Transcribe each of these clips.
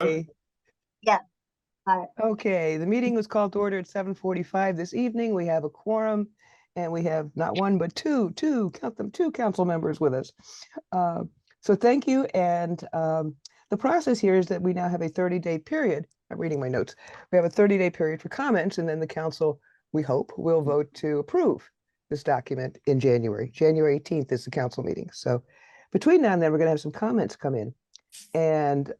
Okay. Yeah. Got it. Okay, the meeting was called to order at 7:45 this evening. We have a quorum and we have not one, but count them, two council members with us. So thank you. And the process here is that we now have a 30-day period. I'm reading my notes. We have a 30-day period for comments, and then the council, we hope, will vote to approve this document in January. January 18th is the council meeting. So between now and then, we're going to have some comments come in. And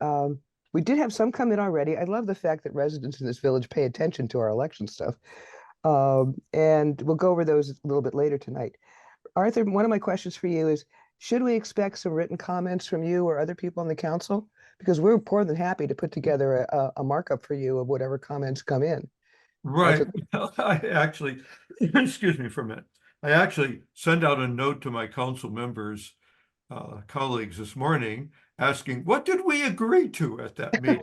we did have some come in already. I love the fact that residents in this village pay attention to our election stuff. And we'll go over those a little bit later tonight. Arthur, one of my questions for you is, should we expect some written comments from you or other people on the council? Because we're more than happy to put together a markup for you of whatever comments come in. Right. I actually, excuse me for a minute. I actually sent out a note to my council members, colleagues this morning, asking, what did we agree to at that meeting?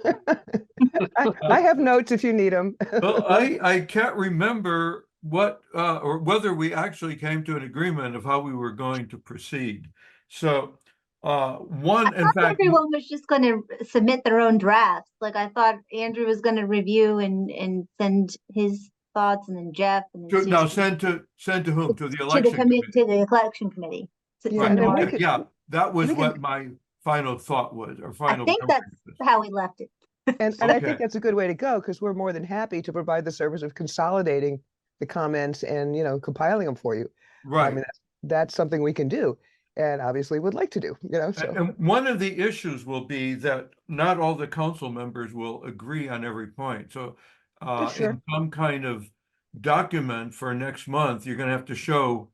I have notes if you need them. Well, I can't remember what or whether we actually came to an agreement of how we were going to proceed. So in fact, everyone was just going to submit their own drafts. Like I thought Andrew was going to review and send his thoughts, and then Jeff. And then now send to whom? To the election committee. To the election committee. Right. Yeah, Okay. Yeah, that was what my final thought was, or final. I think that's how we left it. And I think that's a good way to go, because we're more than happy to provide the service of consolidating the comments and, compiling them for you. Right. I mean, that's something we can do, and obviously would like to do, so. And one of the issues will be that not all the council members will agree on every point. So Sure. in some kind of document for next month, you're going to have to show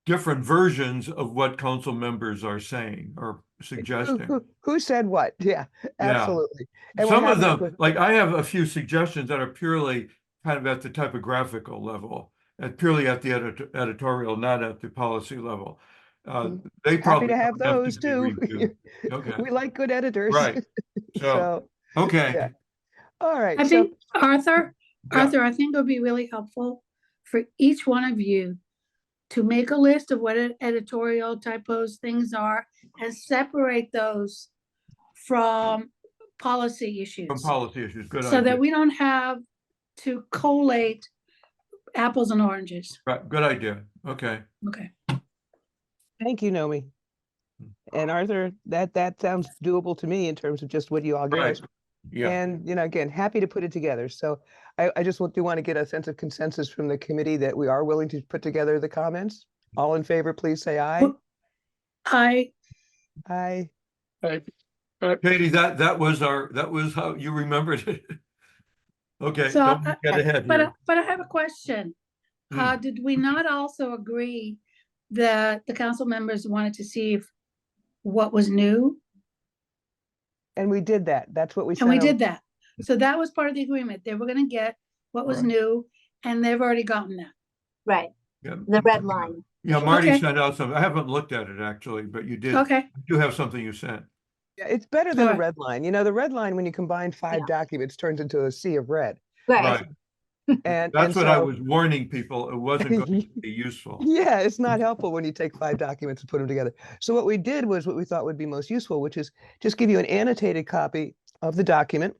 different versions of what council members are saying or suggesting. Who said what? Yeah, absolutely. Yeah. And some of them, like I have a few suggestions that are purely kind of at the typographical level, purely at the editorial, not at the policy level. They probably happy to have those too. Okay. We like good editors. Right. So okay. Yeah. All right. I think Arthur, I think it would be really helpful for each one of you to make a list of what editorial typos things are and separate those from policy issues. From policy issues, good idea. So that we don't have to collate apples and oranges. Right, good idea. Okay. Okay. Thank you, Nomi. And Arthur, that sounds doable to me in terms of just what you all get. Yeah. And, again, happy to put it together. So I just do want to get a sense of consensus from the committee that we are willing to put together the comments. All in favor, please say aye. Aye. Aye. Katie, that was how you remembered it. Okay, so, don't get ahead here. But I have a question. Did we not also agree that the council members wanted to see what was new? And we did that. That's what we said. And we did that. So that was part of the agreement. They were going to get what was new, and they've already gotten that. Right. Yeah. The red line. Yeah, Marty sent out some. I haven't looked at it actually, but you did. Okay. You do have something you sent. Yeah, it's better than a red line. The red line, when you combine 5 documents, turns into a sea of red. Right. And that's what I was warning people. It wasn't going to be useful. Yeah, it's not helpful when you take 5 documents and put them together. So what we did was what we thought would be most useful, which is just give you an annotated copy of the document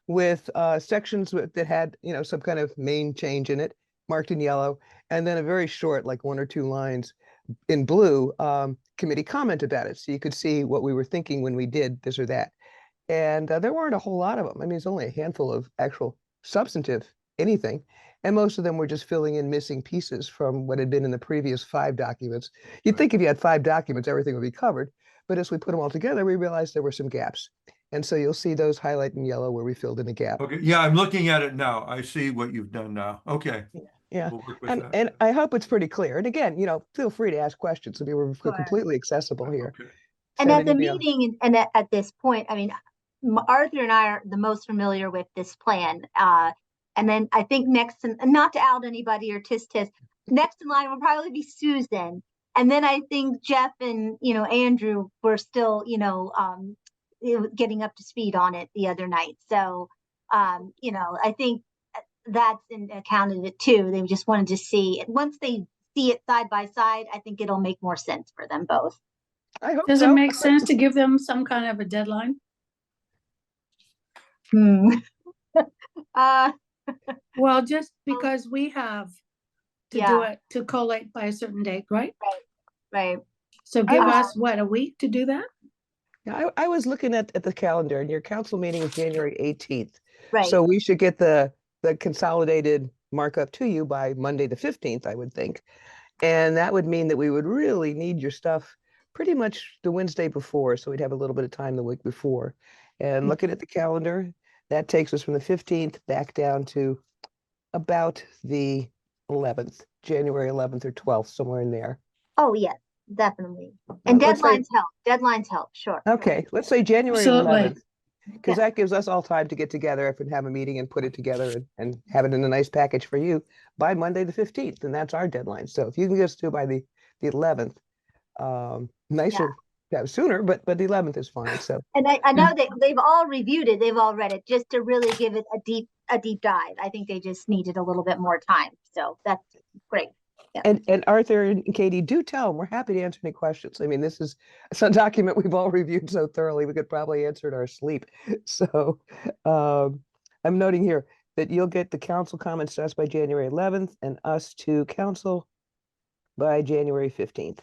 with sections that had, some kind of main change in it, marked in yellow, and then a very short, like 1 or 2 lines in blue, committee comment about it. So you could see what we were thinking when we did this or that. And there weren't a whole lot of them. I mean, it's only a handful of actual substantive anything. And most of them were just filling in missing pieces from what had been in the previous 5 documents. You'd think if you had 5 documents, everything would be covered. But as we put them all together, we realized there were some gaps. And so you'll see those highlight in yellow where we filled in a gap. Okay. Yeah, I'm looking at it now. I see what you've done now. Okay. Yeah. We'll work with that. And I hope it's pretty clear. And again, feel free to ask questions. I mean, we're completely accessible here. Okay. And at the meeting and at this point, I mean, Arthur and I are the most familiar with this plan. And then I think next, and not to out anybody or tisk, next in line will probably be Susan. And then I think Jeff and, Andrew were still, getting up to speed on it the other night. So, I think that's accounted it too. They just wanted to see it. Once they see it side by side, I think it'll make more sense for them both. I hope Does so. it make sense to give them some kind of a deadline? Hmm. Uh, Well, just because we have to do Yeah. it, to collate by a certain date, right? right. So I give was- us, what, a week to do that? Yeah, I was looking at the calendar and your council meeting is January 18th. Right. So we should get the consolidated markup to you by Monday, the 15th, I would think. And that would mean that we would really need your stuff pretty much the Wednesday before. So we'd have a little bit of time the week before. And looking at the calendar, that takes us from the 15th back down to about the 11th, January 11th or 12th, somewhere in there. Oh, yes, definitely. And let's say- deadlines help. Deadlines help, sure. Okay, let's say January Absolutely. 11th, because that gives us all time to get together and have a meeting and put it together and have it in a nice package for you by Monday, the 15th, and that's our deadline. So if you can get us to by the 11th, nicer, yeah, sooner, but the 11th is fine. So And I know they've all reviewed it, they've all read it, just to really give it a deep dive. I think they just needed a little bit more time. So that's great. and Arthur and Katie, do tell them we're happy to answer any questions. I mean, this is some document we've all reviewed so thoroughly we could probably answer it in our sleep. So I'm noting here that you'll get the council comments to us by January 11th and us to council by January 15th.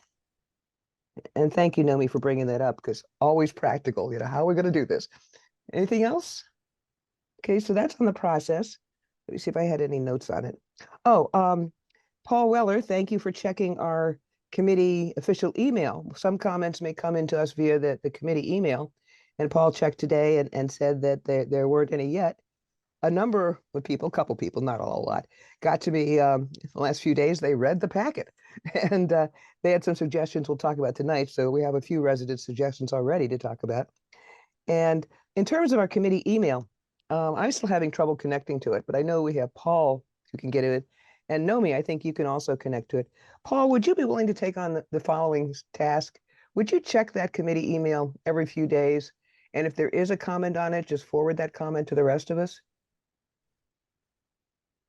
And thank you, Nomi, for bringing that up, because always practical, how are we going to do this? Anything else? Okay, so that's on the process. Let me see if I had any notes on it. Oh, Paul Weller, thank you for checking our committee official email. Some comments may come into us via the committee email. And Paul checked today and said that there weren't any yet. A number of people, a couple people, not a whole lot, got to me the last few days. They read the packet and they had some suggestions we'll talk about tonight. So we have a few resident suggestions already to talk about. And in terms of our committee email, I'm still having trouble connecting to it, but I know we have Paul who can get it. And Nomi, I think you can also connect to it. Paul, would you be willing to take on the following task? Would you check that committee email every few days? And if there is a comment on it, just forward that comment to the rest of us?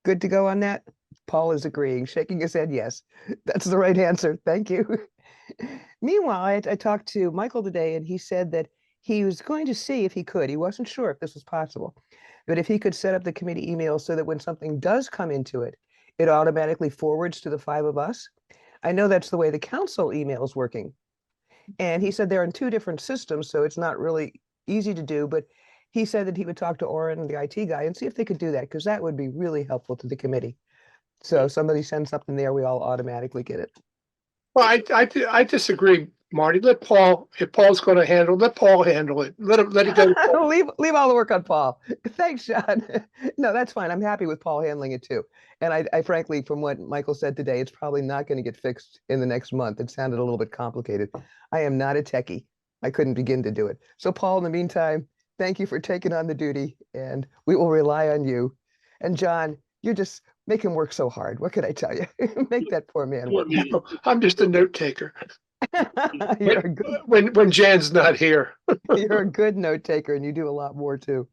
Good to go on that? Paul is agreeing, shaking his head yes. That's the right answer. Thank you. Meanwhile, I talked to Michael today and he said that he was going to see if he could. He wasn't sure if this was possible, but if he could set up the committee email so that when something does come into it, it automatically forwards to the five of us. I know that's the way the council email is working. And he said they're in two different systems, so it's not really easy to do, but he said that he would talk to Oren, the IT guy, and see if they could do that, because that would be really helpful to the committee. So if somebody sends something there, we all automatically get it. Well, I disagree, Marty. Let Paul, if Paul's going to handle, let Paul handle it. Let it go. leave all the work on Paul. Thanks, Sean. No, that's fine. I'm happy with Paul handling it too. And I frankly, from what Michael said today, it's probably not going to get fixed in the next month. It sounded a little bit complicated. I am not a techie. I couldn't begin to do it. So Paul, in the meantime, thank you for taking on the duty, and we will rely on you. And John, you just make him work so hard. What could I tell you? Make that poor man work. I'm just a note taker. You're a good, When Jan's not here. you're a good note taker, and you do a lot more too.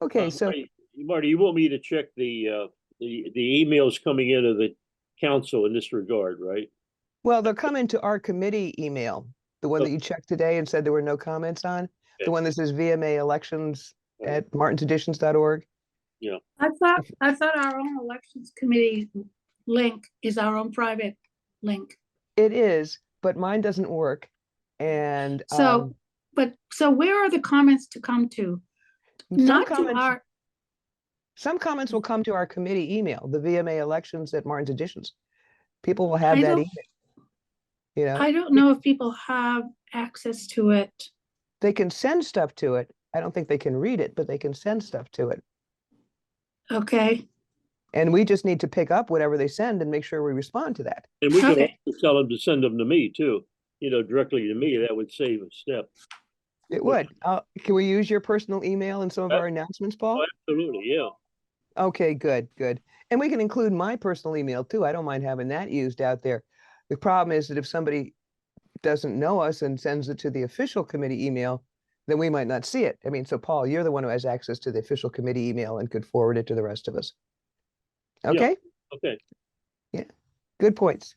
Okay, so Marty, you want me to check the emails coming into the council in this regard, right? well, they'll come into our committee email, the one that you checked today and said there were no comments on, the one that says VMA elections at martinseditions.org. I thought our own elections committee link is our own private link. It is, but mine doesn't work. And So, so where are the comments to come to? Not to our, some comments will come to our committee email, the VMA elections at Martin's Editions. People will have I that don't- email. You know, I don't know if people have access to it. they can send stuff to it. I don't think they can read it, but they can send stuff to it. Okay, And we just need to pick up whatever they send and make sure we respond to that. And we can Okay. also tell them to send them to me too, directly to me. That would save a step. It would. Can we use your personal email in some of our announcements, Paul? Oh, absolutely, yeah. Okay, good. And we can include my personal email too. I don't mind having that used out there. The problem is that if somebody doesn't know us and sends it to the official committee email, then we might not see it. I mean, so Paul, you're the one who has access to the official committee email and could forward it to the rest of us. Okay? Okay. Good points.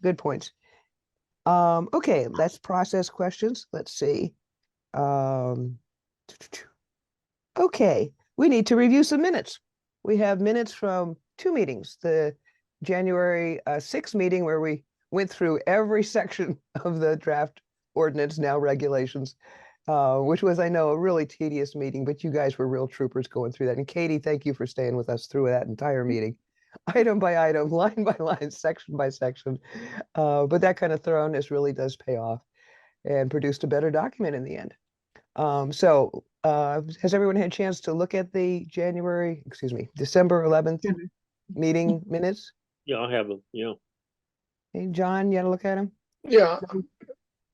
Okay, let's process questions. Let's see. Okay, we need to review some minutes. We have minutes from two meetings, the January 6th meeting where we went through every section of the draft ordinance, now regulations, which was, I know, a really tedious meeting, but you guys were real troopers going through that. And Katie, thank you for staying with us through that entire meeting, item by item, line by line, section by section. But that kind of thoroughness really does pay off and produced a better document in the end. Has everyone had a chance to look at the December 11th meeting minutes? Yeah, I have them, yeah. Hey, John, you had to look at them? Yeah,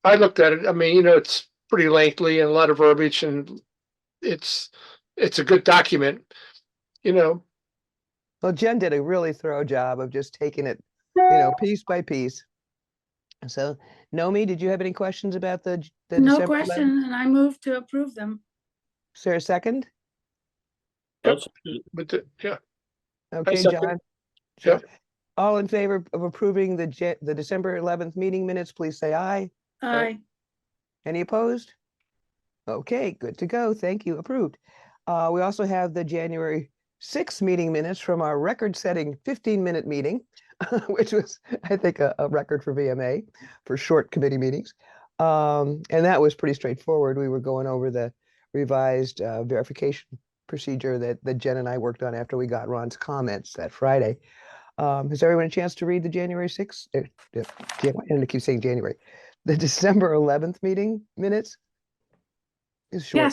I looked at it. I mean, it's pretty lengthy and a lot of verbiage, and it's a good document, Well, Jen did a really thorough job of just taking it, piece by piece. So, Nomi, did you have any questions about the No December 11th? question, and I move to approve them. Is there a second? Yep. That's- yeah. Okay, second. John. Yep. All in favor of approving the December 11th meeting minutes, please say aye. Aye. Any opposed? Okay, good to go. Thank you. Approved. We also have the January 6th meeting minutes from our record-setting 15-minute meeting, which was, I think, a record for VMA for short committee meetings. And that was pretty straightforward. We were going over the revised verification procedure that Jen and I worked on after we got Ron's comments that Friday. Has everyone a chance to read the January 6th? I'm going to keep saying January. The December 11th meeting minutes? Is short.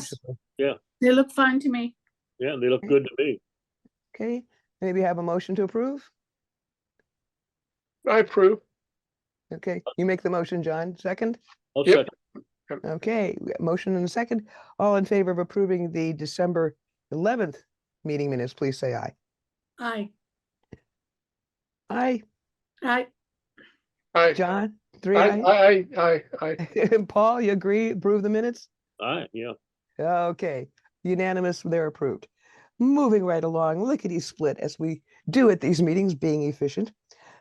Yes. They look fine to me. Yeah, they look good to me. Okay, maybe have a motion to approve? I approve. Okay, you make the motion, John. Second? I'll Yep. second. Okay, we got motion and a second. All in favor of approving the December 11th meeting minutes, please say aye. Aye. Aye. Aye. I, John? Three aye? I. And Paul, you agree? Approve the minutes? Aye, yeah. Okay, unanimous, they're approved. Moving right along, lickety split as we do at these meetings, being efficient.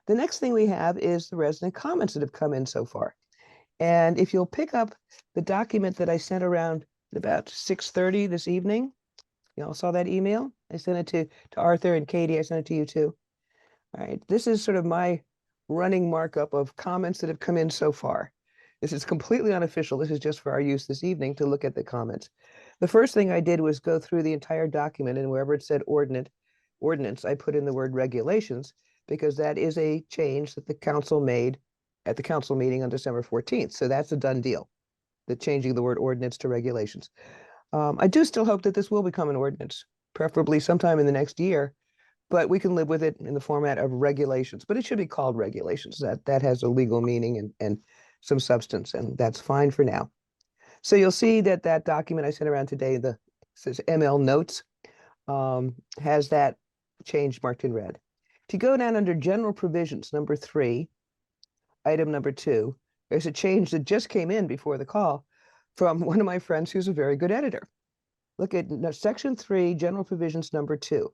The next thing we have is the resident comments that have come in so far. And if you'll pick up the document that I sent around at about 6:30 this evening, you all saw that email? I sent it to Arthur and Katie. I sent it to you too. All right, this is sort of my running markup of comments that have come in so far. This is completely unofficial. This is just for our use this evening to look at the comments. The first thing I did was go through the entire document, and wherever it said ordinance, I put in the word regulations, because that is a change that the council made at the council meeting on December 14th. So that's a done deal, the changing the word ordinance to regulations. I do still hope that this will become an ordinance, preferably sometime in the next year, but we can live with it in the format of regulations. But it should be called regulations. That has a legal meaning and some substance, and that's fine for now. So you'll see that document I sent around today, says ML notes, has that change marked in red. If you go down under general provisions, number 3, item number 2, there's a change that just came in before the call from one of my friends who's a very good editor. Look at section 3, general provisions number 2.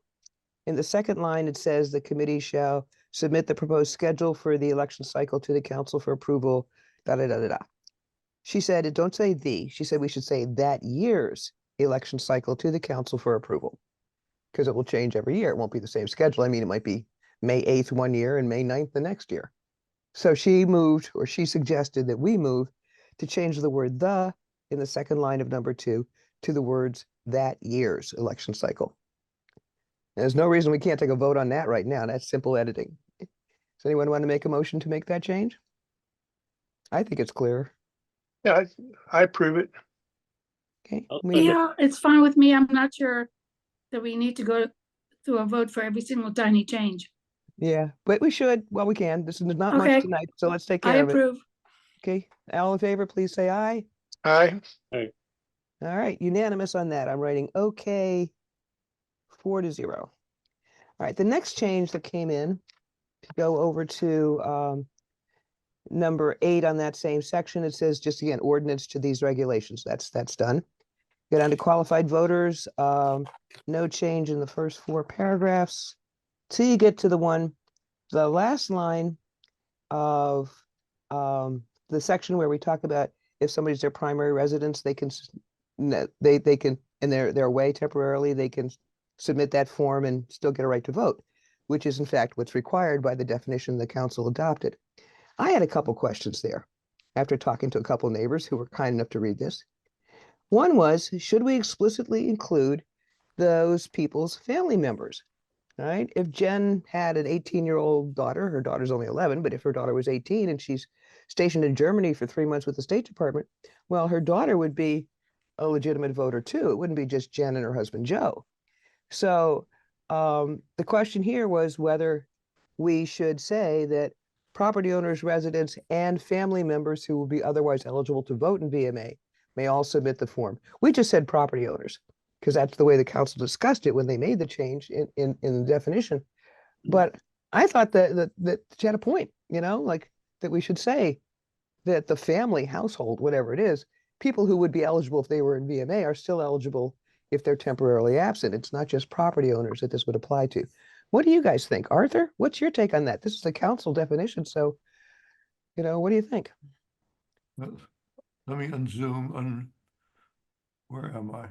In the second line, it says the committee shall submit the proposed schedule for the election cycle to the council for approval, da da da da da. She said, don't say the, she said we should say that year's election cycle to the council for approval, because it will change every year. It won't be the same schedule. I mean, it might be May 8th one year and May 9th the next year. So she suggested that we move to change the word the in the second line of number 2 to the words that year's election cycle. There's no reason we can't take a vote on that right now. That's simple editing. Does anyone want to make a motion to make that change? I think it's clear. Yeah, I approve it. Okay. Yeah, it's fine with me. I'm not sure that we need to go through a vote for every single tiny change. Yeah, but we should. Well, we can. This is not Okay. much tonight, so let's take I care of it. approve. Okay. All in favor, please say aye. Aye. All right, unanimous on that. I'm writing okay, 4-0. All right, the next change that came in, if you go over to number 8 on that same section, it says just again, ordinance to these regulations. That's done. Go down to qualified voters, no change in the first 4 paragraphs. Till you get to the last line of the section where we talk about if somebody's their primary residence, they can and they're away temporarily, they can submit that form and still get a right to vote, which is in fact what's required by the definition the council adopted. I had a couple questions there after talking to a couple neighbors who were kind enough to read this. One was, should we explicitly include those people's family members? Right? If Jen had an 18-year-old daughter, her daughter's only 11, but if her daughter was 18 and she's stationed in Germany for 3 months with the State Department, well, her daughter would be a legitimate voter too. It wouldn't be just Jen and her husband, Joe. So the question here was whether we should say that property owners, residents, and family members who will be otherwise eligible to vote in VMA may all submit the form. We just said property owners, because that's the way the council discussed it when they made the change in the definition. But I thought that she had a point, like that we should say that the family household, whatever it is, people who would be eligible if they were in VMA are still eligible if they're temporarily absent. It's not just property owners that this would apply to. What do you guys think? Arthur, what's your take on that? This is the council definition, so, what do you think? Let me unzoom. Where am I?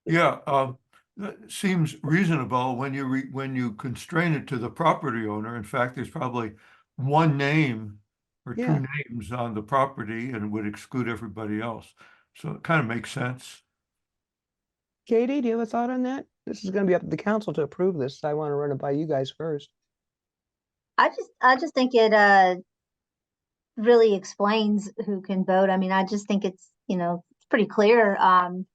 Yeah, that seems reasonable when you constrain it to the property owner. In fact, there's probably one name or Yeah. two names on the property and would exclude everybody else. So it kind of makes sense. Katie, do you have a thought on that? This is going to be up to the council to approve this. I want to run it by you guys first. I just think it really explains who can vote. I mean, I just think it's it's pretty clear. And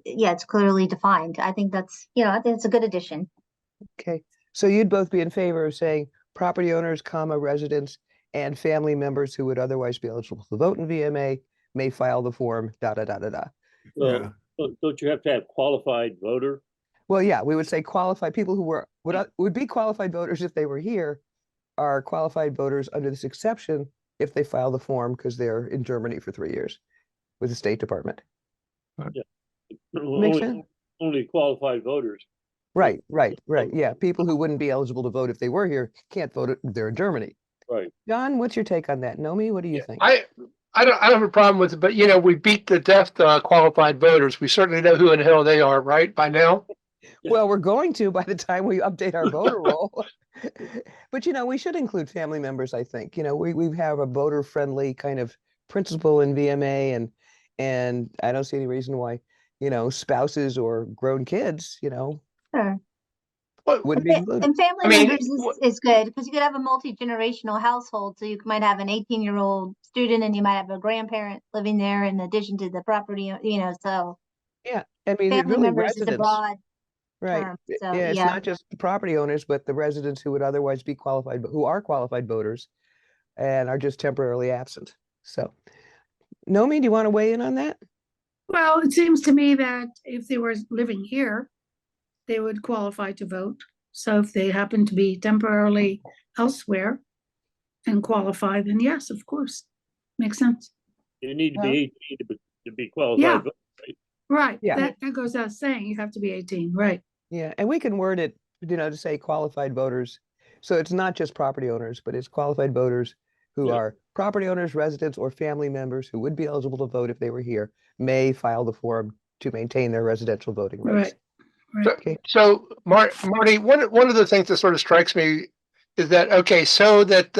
yeah, it's clearly defined. I think I think it's a good addition. Okay, so you'd both be in favor of saying property owners, residents, and family members who would otherwise be eligible to vote in VMA may file the form, da, da, da, da, da. Yeah. Don't you have to have qualified voter? Well, yeah, we would say qualified people who would be qualified voters if they were here are qualified voters under this exception if they file the form because they're in Germany for 3 years with the State Department. Makes sense? Only qualified voters. Right. Yeah, people who wouldn't be eligible to vote if they were here can't vote if they're in Germany. Right. John, what's your take on that? Nomi, what do you think? I don't have a problem with it, but we beat the death qualified voters. We certainly know who in the hell they are, right? By now. Well, we're going to by the time we update our voter roll. But we should include family members, I think. We have a voter friendly kind of principle in VMA and I don't see any reason why, spouses or grown kids, Sure. wouldn't be included. And family members is good because you could have a multi-generational household. So you might have an 18-year-old student and you might have a grandparent living there in addition to the property, so. Yeah, I mean, Family really members is a broad right. term. So, Yeah, it's not just the property owners, but the residents who would otherwise be qualified, but who are qualified voters and are just temporarily absent. So, Nomi, do you want to weigh in on that? Well, it seems to me that if they were living here, they would qualify to vote. So if they happen to be temporarily elsewhere and qualify, then yes, of course, makes sense. You need to be 18 to be qualified. Yeah. Vote, Right. Yeah. That goes without saying. You have to be 18, right? Yeah, and we can word it, to say qualified voters. So it's not just property owners, but it's qualified voters who are property owners, residents, or family members who would be eligible to vote if they were here, may file the form to maintain their residential voting rights. Right. Okay. So Marty, one of the things that sort of strikes me is that, okay, so that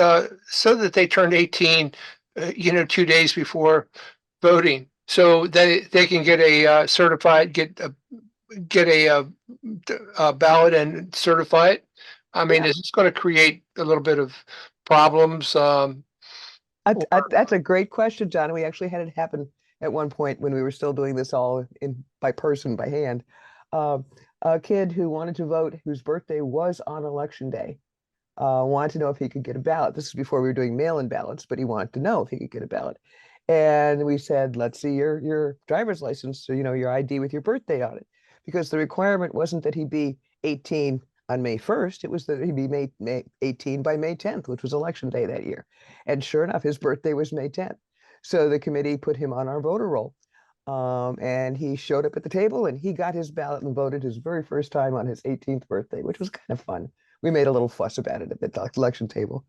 they turned 18, 2 days before voting, so they can get a certified, get a ballot and certify it. I mean, is this going to create a little bit of problems? That's a great question, John. We actually had it happen at one point when we were still doing this all by hand. A kid who wanted to vote, whose birthday was on election day, wanted to know if he could get a ballot. This is before we were doing mail-in ballots, but he wanted to know if he could get a ballot. And we said, let's see your driver's license, so your ID with your birthday on it, because the requirement wasn't that he be 18 on May 1st. It was that he be May 18 by May 10th, which was election day that year. And sure enough, his birthday was May 10th. So the committee put him on our voter roll. And he showed up at the table and he got his ballot and voted his very first time on his 18th birthday, which was kind of fun. We made a little fuss about it at the election table.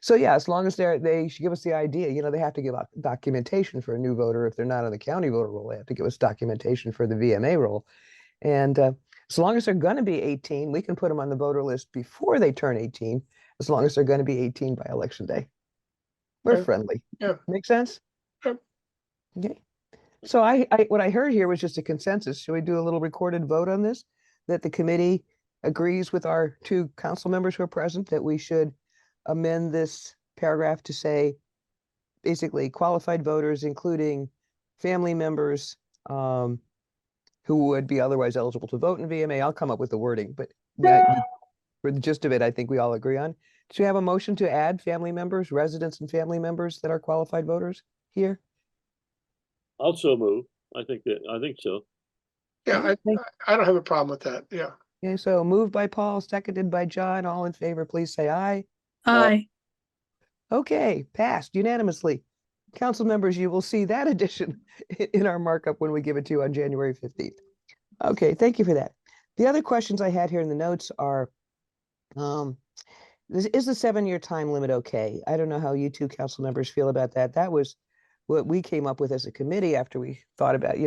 So yeah, as long as they should give us the idea, they have to give out documentation for a new voter. If they're not on the county voter roll, they have to give us documentation for the VMA roll. And as long as they're going to be 18, we can put them on the voter list before they turn 18, as long as they're going to be 18 by election day. We're Okay. friendly. Yeah. Make sense? Yep. Okay. So what I heard here was just a consensus. Should we do a little recorded vote on this? That the committee agrees with our two council members who are present that we should amend this paragraph to say basically qualified voters, including family members who would be otherwise eligible to vote in VMA. I'll come up with the wording, but for the gist of it, I think we all agree on. Do you have a motion to add family members, residents and family members that are qualified voters here? Also move. I think so. Yeah, I don't have a problem with that. Yeah. Okay, so moved by Paul, seconded by John. All in favor, please say aye. Aye. Okay, passed unanimously. Council members, you will see that addition in our markup when we give it to you on January 15th. Okay, thank you for that. The other questions I had here in the notes are, is the 7-year time limit okay? I don't know how you two council members feel about that. That was what we came up with as a committee after we thought about,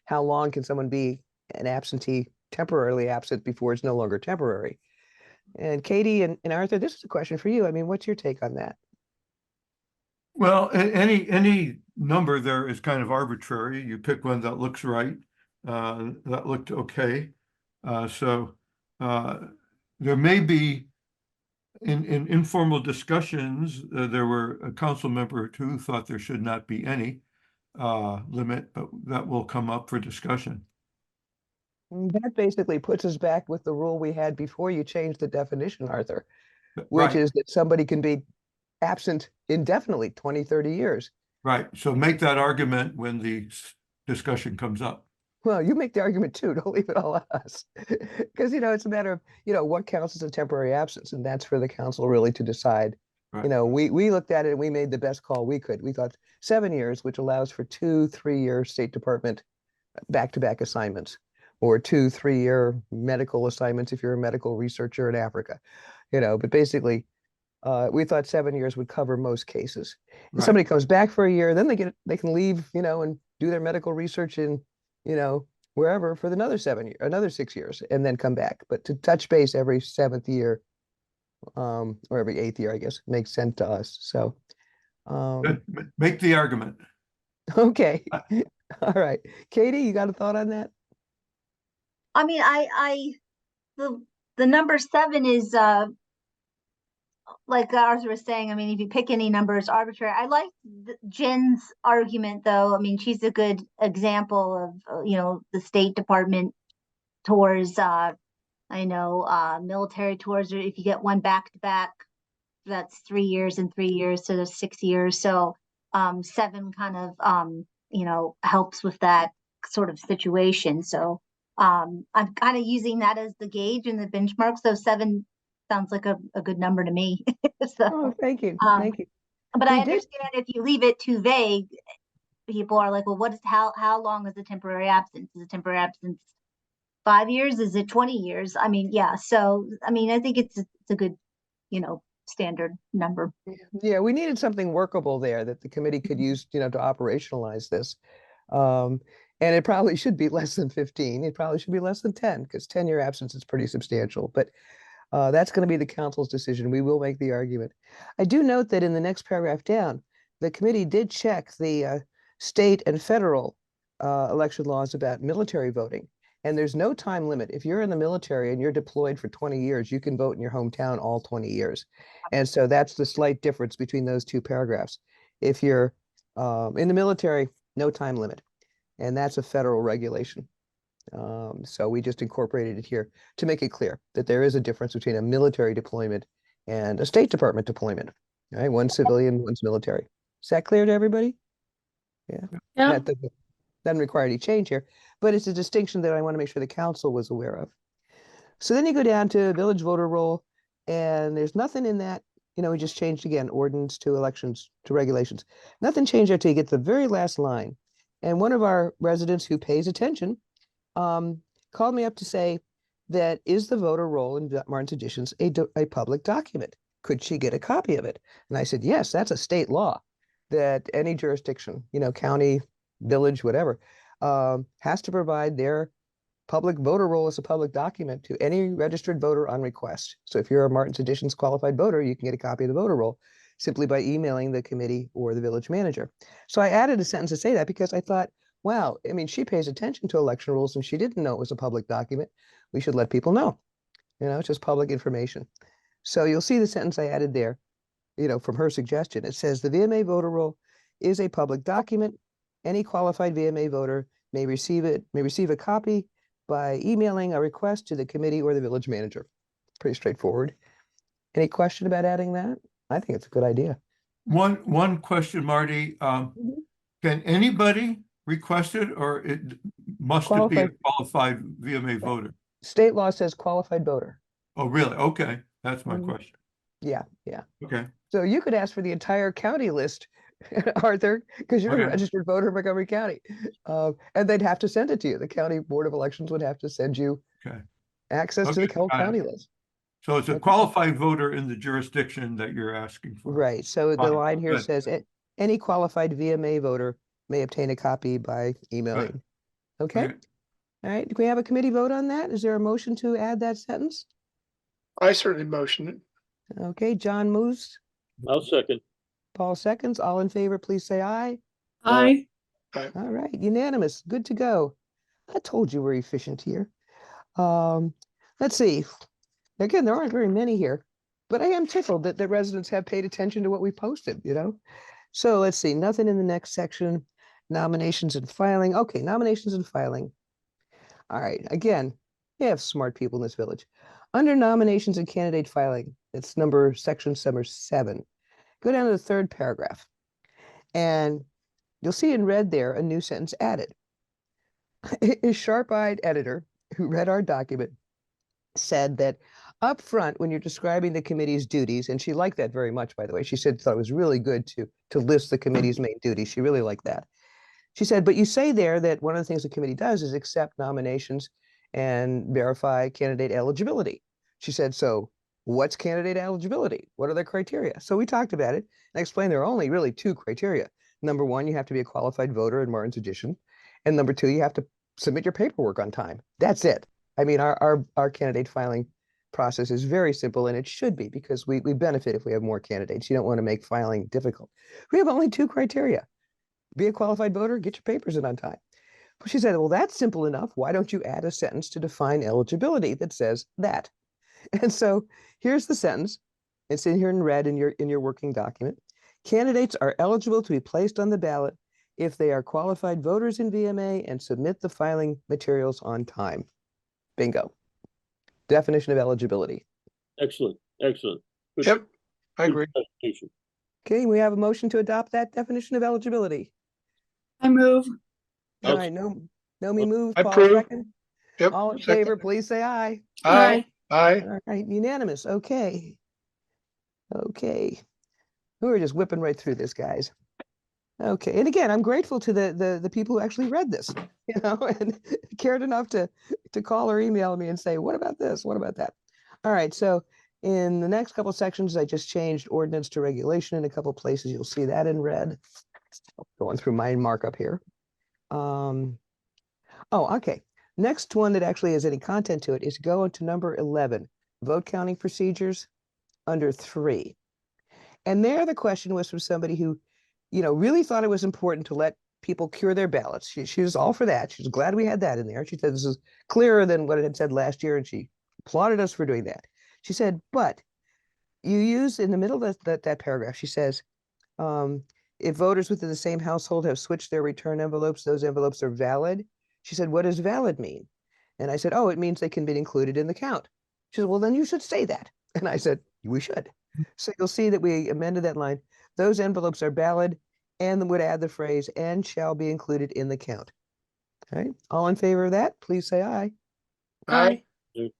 how long can someone be an absentee, temporarily absent before it's no longer temporary? And Katie and Arthur, this is a question for you. I mean, what's your take on that? Well, any number there is kind of arbitrary. You pick one that looks right. That looked okay. So there may be in informal discussions, there were a council member or two who thought there should not be any limit, but that will come up for discussion. That basically puts us back with the rule we had before you changed the definition, Arthur, which Right. is that somebody can be absent indefinitely, 20, 30 years. Right. So make that argument when the discussion comes up. Well, you make the argument too. Don't leave it all on us. Because, it's a matter of, what counts as a temporary absence. And that's for the council really to decide. Right. We looked at it and we made the best call we could. We thought 7 years, which allows for 2 3-year State Department back-to-back assignments, or 2 3-year medical assignments if you're a medical researcher in Africa. But basically, we thought 7 years would cover most cases. If Right. somebody comes back for a year, then they can leave, and do their medical research in, wherever for another 6 years, and then come back. But to touch base every 7th year, or every 8th year, I guess, makes sense to us. So, Good. Make the argument. okay, all right, Katie, you got a thought on that? I mean, the number 7 is, like Arthur was saying, I mean, if you pick any number, it's arbitrary. I like Jen's argument, though. I mean, she's a good example of, the State Department tours, military tours, or if you get one back to back, that's 3 years and 3 years, so there's 6 years. So 7 kind of, helps with that sort of situation. So I'm kind of using that as the gauge and the benchmark. So 7 sounds like a good number to me. So, Oh, thank you. Thank you. but We I did- understand if you leave it too vague, people are like, well, how long is a temporary absence? Is a temporary absence 5 years? Is it 20 years? I mean, yeah. So, I mean, I think it's a good, standard number. Yeah, we needed something workable there that the committee could use, to operationalize this. And it probably should be less than 15. It probably should be less than 10, because 10-year absence is pretty substantial. But that's going to be the council's decision. We will make the argument. I do note that in the next paragraph down, the committee did check the state and federal election laws about military voting. And there's no time limit. If you're in the military and you're deployed for 20 years, you can vote in your hometown all 20 years. And so that's the slight difference between those two paragraphs. If you're in the military, no time limit. And that's a federal regulation. So we just incorporated it here to make it clear that there is a difference between a military deployment and a State Department deployment. All right, one's civilian, one's military. Is that clear to everybody? Yeah. Yeah. That doesn't require any change here, but it's a distinction that I want to make sure the council was aware of. So then you go down to village voter roll, and there's nothing in that. We just changed again, ordinance to elections to regulations. Nothing changed there till you get to the very last line. And one of our residents who pays attention called me up to say that is the voter roll in Martin's Additions a public document? could she get a copy of it? And I said, yes, that's a state law that any jurisdiction, county, village, whatever, has to provide their public voter roll as a public document to any registered voter on request. So if you're a Martin's Additions qualified voter, you can get a copy of the voter roll simply by emailing the committee or the village manager. So I added a sentence to say that because I thought, wow, I mean, she pays attention to election rules and she didn't know it was a public document. We should let people know, it's just public information. So you'll see the sentence I added there, from her suggestion. It says the VMA voter roll is a public document. Any qualified VMA voter may receive a copy by emailing a request to the committee or the village manager. Pretty straightforward. Any question about adding that? I think it's a good idea. One question, Marty. Can anybody request it, or it must it be a qualified VMA voter? State law says qualified voter. Oh, really? Okay, that's my question. Yeah. Okay. So you could ask for the entire county list, Arthur, because you're a Okay. registered voter in Montgomery County. And they'd have to send it to you. The county board of elections would have to send you Okay. access to the whole got it. county list. So it's a Okay. qualified voter in the jurisdiction that you're asking for. Right. So the Fine. line here Good. says any qualified VMA voter may obtain a copy by emailing. Okay. Okay. All right. Do we have a committee vote on that? Is there a motion to add that sentence? I certainly motion it. Okay. John moves. I'll second. Paul seconds. All in favor, please say aye. Aye. All right. Unanimous. Good to go. I told you we're efficient here. Let's see. Again, there aren't very many here, but I am tickled that the residents have paid attention to what we posted, So let's see, nothing in the next section. Nominations and filing. Okay, nominations and filing. All right, again, we have smart people in this village. Under nominations and candidate filing, it's section number 7. Go down to the 3rd paragraph. And you'll see in red there a new sentence added. A sharp-eyed editor who read our document said that up front, when you're describing the committee's duties, and she liked that very much, by the way, she thought it was really good to list the committee's main duties. She really liked that. She said, but you say there that one of the things the committee does is accept nominations and verify candidate eligibility. She said, so what's candidate eligibility? What are the criteria? So we talked about it and I explained there are only really 2 criteria. Number 1, you have to be a qualified voter in Martin's Addition. And number 2, you have to submit your paperwork on time. That's it. I mean, our candidate filing process is very simple, and it should be because we benefit if we have more candidates. You don't want to make filing difficult. We have only 2 criteria. Be a qualified voter, get your papers in on time. But she said, well, that's simple enough. Why don't you add a sentence to define eligibility that says that? And so here's the sentence. It's in here in red in your working document. Candidates are eligible to be placed on the ballot if they are qualified voters in VMA and submit the filing materials on time. Bingo. Definition of eligibility. Excellent. Good- Yep, I good agree. presentation. Okay, we have a motion to adopt that definition of eligibility. I move. All I'll- right, Nomi moves, I Paul approve. second. Yep. All in second. favor, please say aye. Aye. Aye. All right, unanimous. Okay. We're just whipping right through this, guys. Okay, and again, I'm grateful to the people who actually read this, and cared enough to call or email me and say, what about this? What about that? All right, so in the next couple of sections, I just changed ordinance to regulation in a couple of places. You'll see that in red. Going through my markup here. Oh, okay. Next one that actually has any content to it is go into number 11, vote counting procedures under 3. And there the question was from somebody who, really thought it was important to let people cure their ballots. She was all for that. She was glad we had that in there. She said this is clearer than what it had said last year, and she applauded us for doing that. She said, but you use in the middle of that paragraph, she says, if voters within the same household have switched their return envelopes, those envelopes are valid. She said, what does valid mean? And I said, oh, it means they can be included in the count. She said, well, then you should say that. And I said, we should. So you'll see that we amended that line. Those envelopes are valid and would add the phrase and shall be included in the count. All right. All in favor of that, please say aye. Aye. Any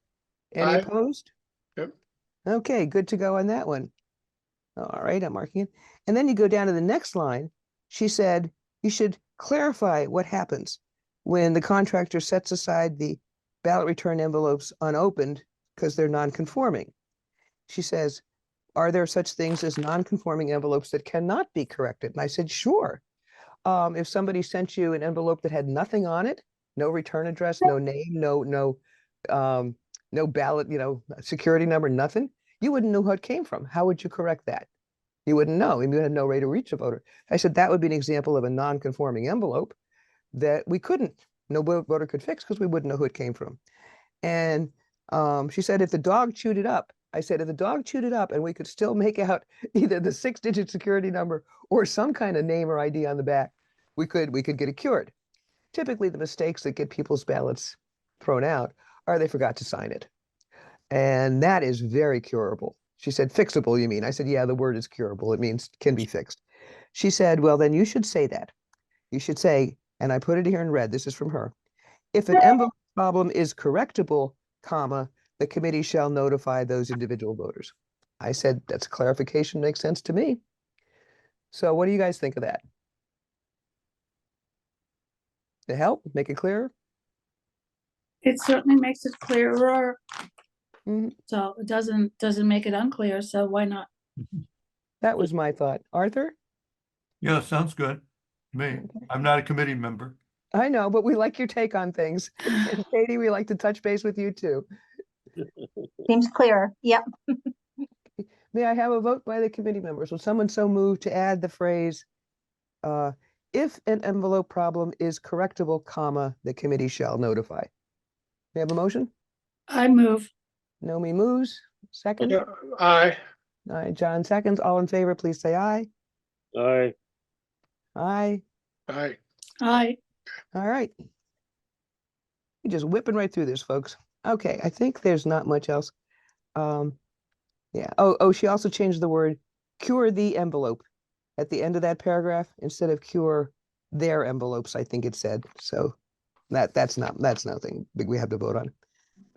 Aye. opposed? Yep. Okay, good to go on that one. All right, I'm marking it. And then you go down to the next line. She said, you should clarify what happens when the contractor sets aside the ballot return envelopes unopened because they're non-conforming. She says, are there such things as non-conforming envelopes that cannot be corrected? And I said, sure. If somebody sent you an envelope that had nothing on it, no return address, no name, no ballot, security number, nothing, you wouldn't know who it came from. How would you correct that? You wouldn't know, and you had no way to reach a voter. I said that would be an example of a non-conforming envelope that no voter could fix because we wouldn't know who it came from. And she said, if the dog chewed it up, I said, if the dog chewed it up and we could still make out either the 6-digit security number or some kind of name or ID on the back, we could get it cured. Typically, the mistakes that get people's ballots thrown out are they forgot to sign it. And that is very curable. She said, fixable, you mean? I said, yeah, the word is curable. It means can be fixed. She said, well, then you should say that. You should say, and I put it here in red, this is from her. If an envelope problem is correctable, comma, the committee shall notify those individual voters. I said, that's clarification, makes sense to me. So what do you guys think of that? To help, make it clearer? It certainly makes it clearer. Mhm. So it doesn't make it unclear, so why not? That was my thought. Arthur? Yeah, sounds good to me. I'm not a committee member. I know, but we like your take on things. And Katie, we like to touch base with you too. Seems clear. Yep. May I have a vote by the committee members? Will someone so move to add the phrase, if an envelope problem is correctable, comma, the committee shall notify? May I have a motion? I move. Nomi moves. Second? Yeah, aye. All right, John seconds. All in favor, please say aye. Aye. Aye. Aye. Aye. All right. You're just whipping right through this, folks. Okay, I think there's not much else. Yeah. Oh, she also changed the word cure the envelope at the end of that paragraph instead of cure their envelopes, I think it said. So that's nothing big we have to vote on.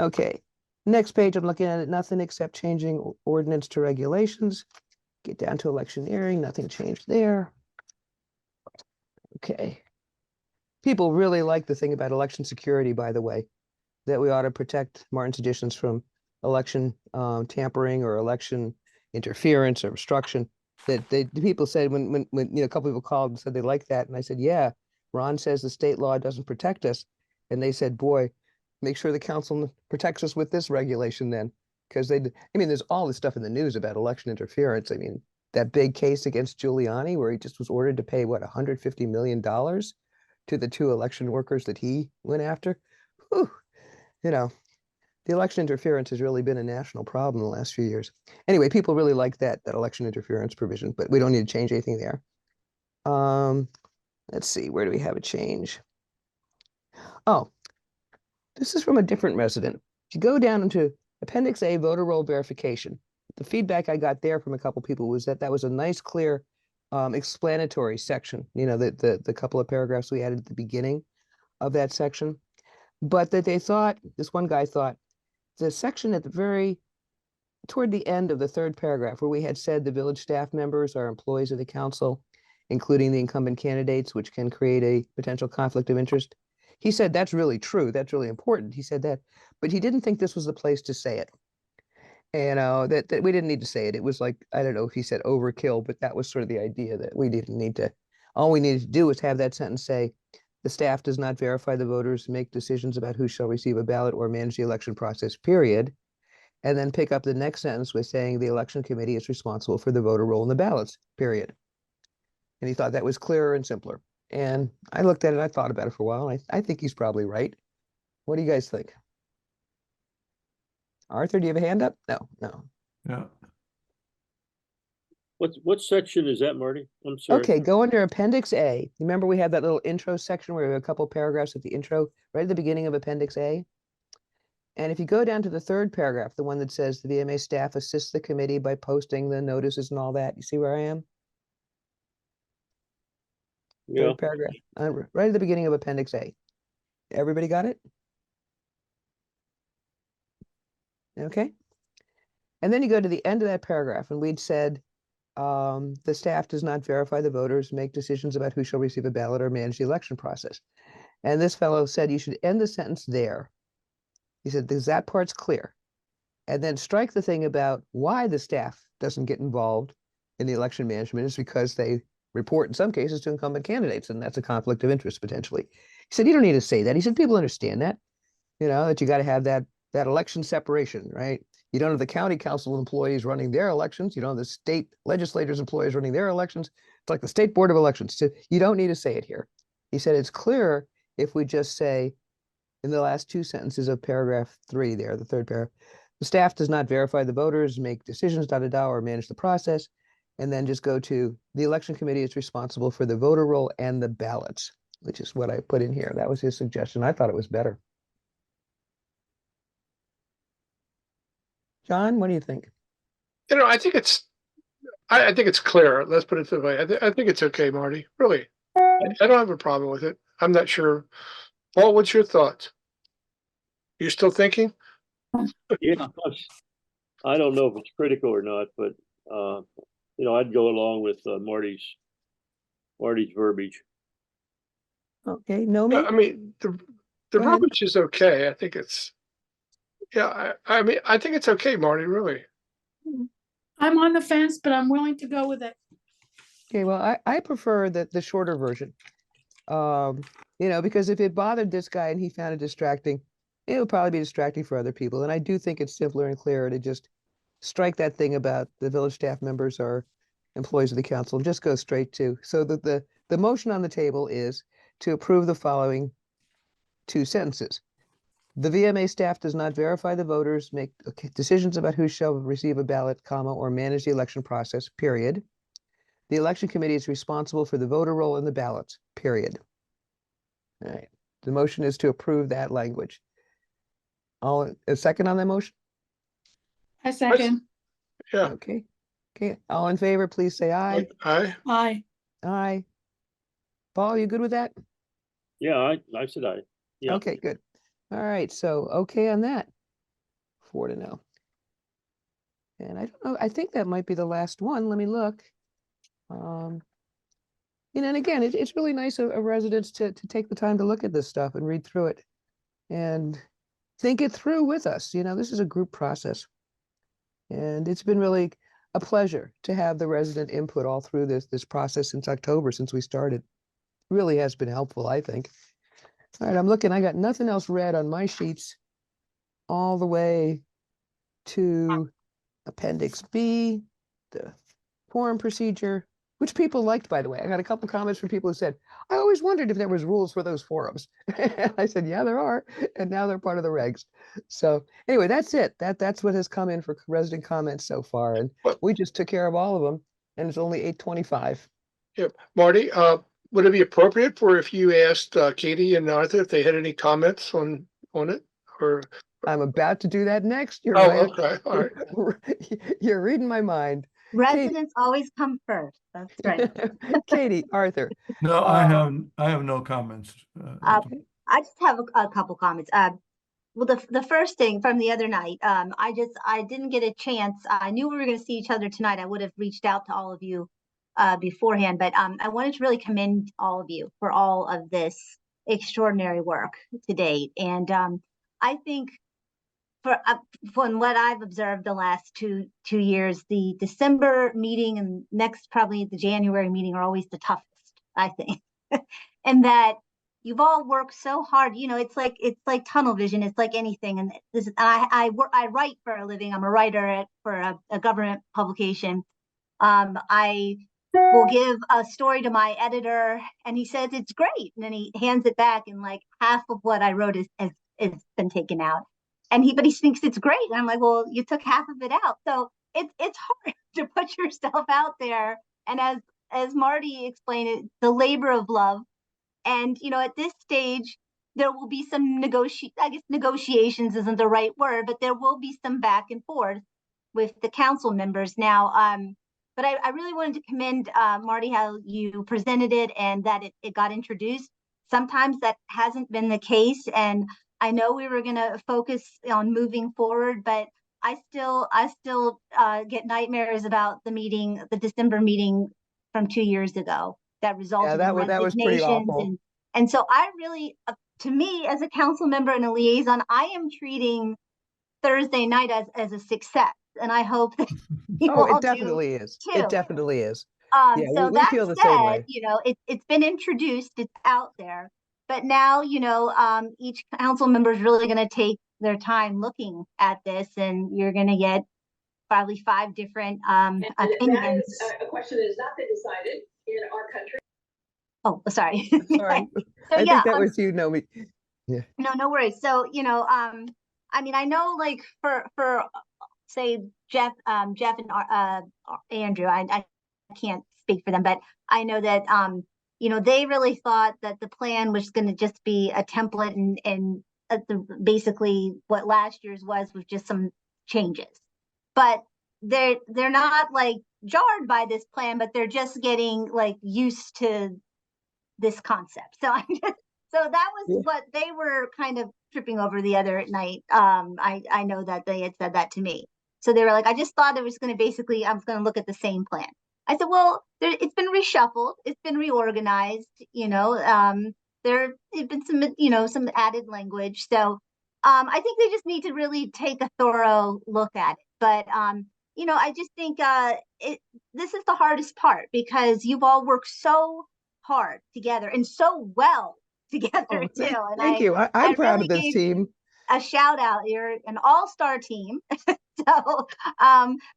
Okay. Next page, I'm looking at it, nothing except changing ordinance to regulations. Get down to electioneering, nothing changed there. Okay. People really like the thing about election security, by the way, that we ought to protect Martin's Additions from election tampering or election interference or obstruction. That the people said when a couple people called and said they like that, and I said, yeah, Ron says the state law doesn't protect us, and they said, boy, make sure the council protects us with this regulation then, because there's all this stuff in the news about election interference. I mean, that big case against Giuliani where he just was ordered to pay what $150 million to the 2 election workers that he went after. Whew. The election interference has really been a national problem in the last few years. Anyway, people really like that election interference provision, but we don't need to change anything there. Let's see, where do we have a change? Oh, this is from a different resident. If you go down into Appendix A, voter roll verification, the feedback I got there from a couple people was that was a nice, clear, explanatory section. The couple of paragraphs we added at the beginning of that section, but that this one guy thought the section at toward the end of the 3rd paragraph where we had said the village staff members are employees of the council, including the incumbent candidates, which can create a potential conflict of interest. He said that's really true. That's really important. He said that, but he didn't think this was the place to say it. And that we didn't need to say it. It was like, I don't know if he said overkill, but that was sort of the idea that we didn't need to. All we needed to do was have that sentence say, the staff does not verify the voters, make decisions about who shall receive a ballot or manage the election process, period. And then pick up the next sentence with saying the election committee is responsible for the voter roll in the ballots, period. And he thought that was clearer and simpler. And I looked at it, I thought about it for a while. I think he's probably right. What do you guys think? Arthur, do you have a hand up? No. Yeah. What section is that, Marty? I'm sorry. Okay, go under Appendix A. Remember we had that little intro section where we have a couple paragraphs at the intro, right at the beginning of Appendix A? And if you go down to the 3rd paragraph, the one that says the VMA staff assists the committee by posting the notices and all that, you see where I am? Yeah. 3rd paragraph, right at the beginning of Appendix A. Everybody got it? Okay. And then you go to the end of that paragraph, and we'd said, the staff does not verify the voters, make decisions about who shall receive a ballot or manage the election process. And this fellow said you should end the sentence there. He said, because that part's clear. And then strike the thing about why the staff doesn't get involved in the election management is because they report in some cases to incumbent candidates, and that's a conflict of interest potentially. He said, you don't need to say that. He said, people understand that, that you got to have that election separation, right? You don't have the county council employees running their elections. You don't have the state legislators employees running their elections. It's like the state board of elections. So you don't need to say it here. He said, it's clearer if we just say in the last two sentences of paragraph 3 there, the third paragraph, the staff does not verify the voters, make decisions, or manage the process. And then just go to the election committee is responsible for the voter roll and the ballots, which is what I put in here. That was his suggestion. I thought it was better. John, what do you think? I think I think it's clear. Let's put it this way. I think it's okay, Marty. Really, I don't have a problem with it. I'm not sure. Paul, what's your thoughts? You still thinking? Yeah, I don't know if it's critical or not, but I'd go along with Marty's verbiage. Okay, no me. I mean, the Go ahead. verbiage is okay. I think it's, yeah, I mean, I think it's okay, Marty, really. I'm on the fence, but I'm willing to go with it. Okay, well, I prefer the shorter version. Because if it bothered this guy and he found it distracting, it would probably be distracting for other people. And I do think it's simpler and clearer to just strike that thing about the village staff members are employees of the council and just go straight to, so that the motion on the table is to approve the following two sentences. The VMA staff does not verify the voters, make decisions about who shall receive a ballot, or manage the election process, period. The election committee is responsible for the voter roll and the ballots, period. All right. The motion is to approve that language. A second on that motion? I second. Yeah. Okay. Okay. All in favor, please say aye. Aye. Aye. Aye. Paul, you good with that? Yeah, I said aye. Yeah. Okay, good. All right. So, okay on that. 4-0. And I don't know, I think that might be the last one. Let me look. And again, it's really nice of residents to take the time to look at this stuff and read through it and think it through with us. This is a group process. And it's been really a pleasure to have the resident input all through this process since October, since we started. Really has been helpful, I think. All right, I'm looking, I got nothing else read on my sheets all the way to Appendix B, the quorum procedure, which people liked, by the way. I got a couple comments from people who said, I always wondered if there was rules for those forums. And I said, yeah, there are. And now they're part of the regs. So anyway, that's it. That's what has come in for resident comments so far. And we just took care of all of them. And it's only 8:25. Yep. Marty, would it be appropriate for if you asked Katie and Arthur if they had any comments on it? Or I'm about to do that next. You're okay. All right. You're reading my mind. Residents always come first. That's right. Katie, Arthur. No, I have no comments. I just have a couple comments. Well, the first thing from the other night, I didn't get a chance. I knew we were going to see each other tonight. I would have reached out to all of you beforehand, but I wanted to really commend all of you for all of this extraordinary work to date. And I think from what I've observed the last two years, the December meeting and next probably the January meeting are always the toughest, I think. And that you've all worked so hard. It's like tunnel vision. It's like anything. And I write for a living. I'm a writer for a government publication. I will give a story to my editor, and he says it's great, and then he hands it back, and like half of what I wrote has been taken out. But he thinks it's great. And I'm like, well, you took half of it out. So it's hard to put yourself out there. And as Marty explained it, the labor of love. And, at this stage, there will be some negotiations isn't the right word, but there will be some back and forth with the council members now. But I really wanted to commend Marty, how you presented it and that it got introduced. Sometimes that hasn't been the case. And I know we were going to focus on moving forward, but I still get nightmares about the December meeting from 2 years ago that resulted in that was pretty resignations. awful. And so I really, to me, as a council member and a liaison, I am treating Thursday night as a success, and I hope that you Oh, all it do definitely is. too. It definitely is. Yeah, So we that feel the same said, way. you know, it's been introduced, it's out there, but now, you know, each council member is really going to take their time looking at this, and you're going to get probably 5 different opinions. That is a question that has not been decided in our country. Oh, sorry. Sorry. So I yeah, think that was you, Nomi. no worries. So, you know, I mean, I know, like, for say Jeff and Andrew, I can't speak for them, but I know that you know, they really thought that the plan was going to just be a template, and basically what last year's was with just some changes. But they're not like jarred by this plan, but they're just getting like used to this concept. So so that was what they were kind of tripping over the other night. I know that they had said that to me. So they were like, I just thought it was going to basically, I was going to look at the same plan. I said, well, it's been reshuffled, it's been reorganized, you know, there have been some, you know, some added language. So I think they just need to really take a thorough look at it. But you know, I just think this is the hardest part, because you've all worked so hard together and so well together Oh, too. And thank you. I'm proud really of this gave team. a shout out. You're an all-star team. So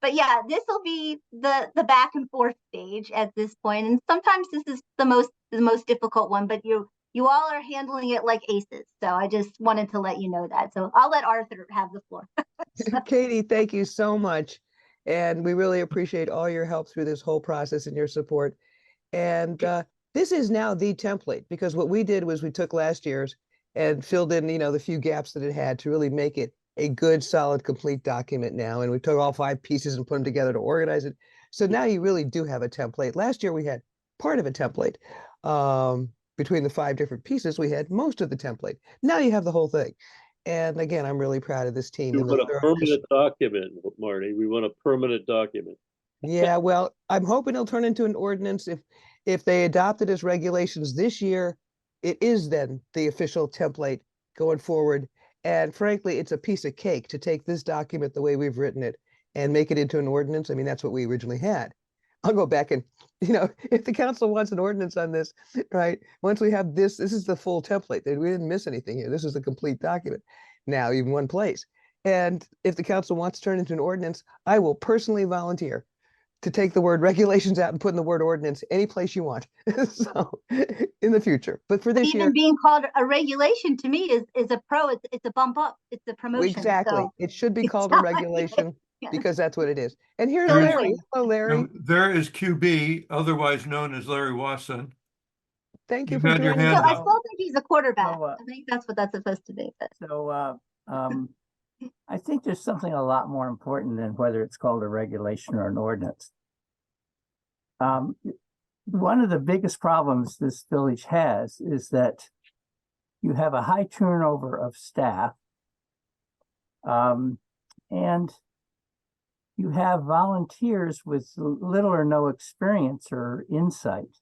but yeah, this will be the back and forth stage at this point, and sometimes this is the most difficult one, but you all are handling it like aces. So I just wanted to let you know that. So I'll let Arthur have the floor. Katie, thank you so much. And we really appreciate all your help through this whole process and your support. And this is now the template, because what we did was we took last year's and filled in, you know, the few gaps that it had to really make it a good, solid, complete document now. And we took all 5 pieces and put them together to organize it. So now you really do have a template. Last year we had part of a template. Between the 5 different pieces, we had most of the template. Now you have the whole thing. And again, I'm really proud of this team. We and the want a permanent document, Marty. We want a permanent document. Yeah, well, I'm hoping it'll turn into an ordinance. If they adopt it as regulations this year, it is then the official template going forward. And frankly, it's a piece of cake to take this document the way we've written it and make it into an ordinance. I mean, that's what we originally had. I'll go back and, you know, if the council wants an ordinance on this, right? Once we have this is the full template. We didn't miss anything here. This is the complete document now, even one place. And if the council wants to turn it into an ordinance, I will personally volunteer to take the word regulations out and put in the word ordinance any place you want. So in the future, but for this Even year, being called a regulation to me is a pro. It's a bump up. It's a promotion. exactly. So It should be it's called a not- regulation yeah. because that's what it is. And here's So Larry. anyway. Hello, Larry. Now, there is QB, otherwise known as Larry Watson. Thank you You've for had your joining hand So I us. up. still think he's a quarterback. So, I think that's what that's supposed to be. But So, I think there's something a lot more important than whether it's called a regulation or an ordinance. One of the biggest problems this village has is that you have a high turnover of staff, and you have volunteers with little or no experience or insight.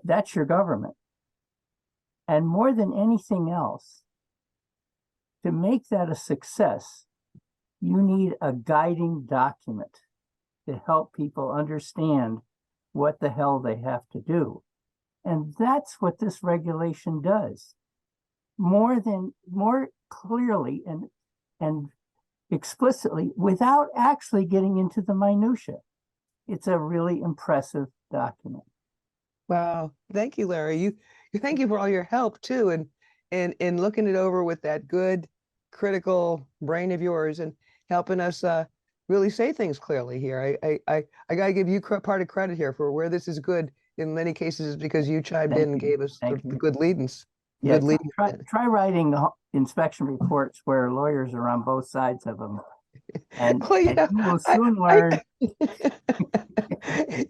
That's your government. And more than anything else, to make that a success, you need a guiding document to help people understand what the hell they have to do. And that's what this regulation does. More clearly and explicitly, without actually getting into the minutia. It's a really impressive document. Wow. Thank you, Larry. Thank you for all your help too. And in looking it over with that good critical brain of yours and helping us really say things clearly here. I gotta give you part of credit here for where this is good in many cases is because you chimed in and gave us the good lead-ins. Yeah, Good leading. try writing inspection reports where lawyers are on both sides of them. And, Well, yeah, and you will soon learn.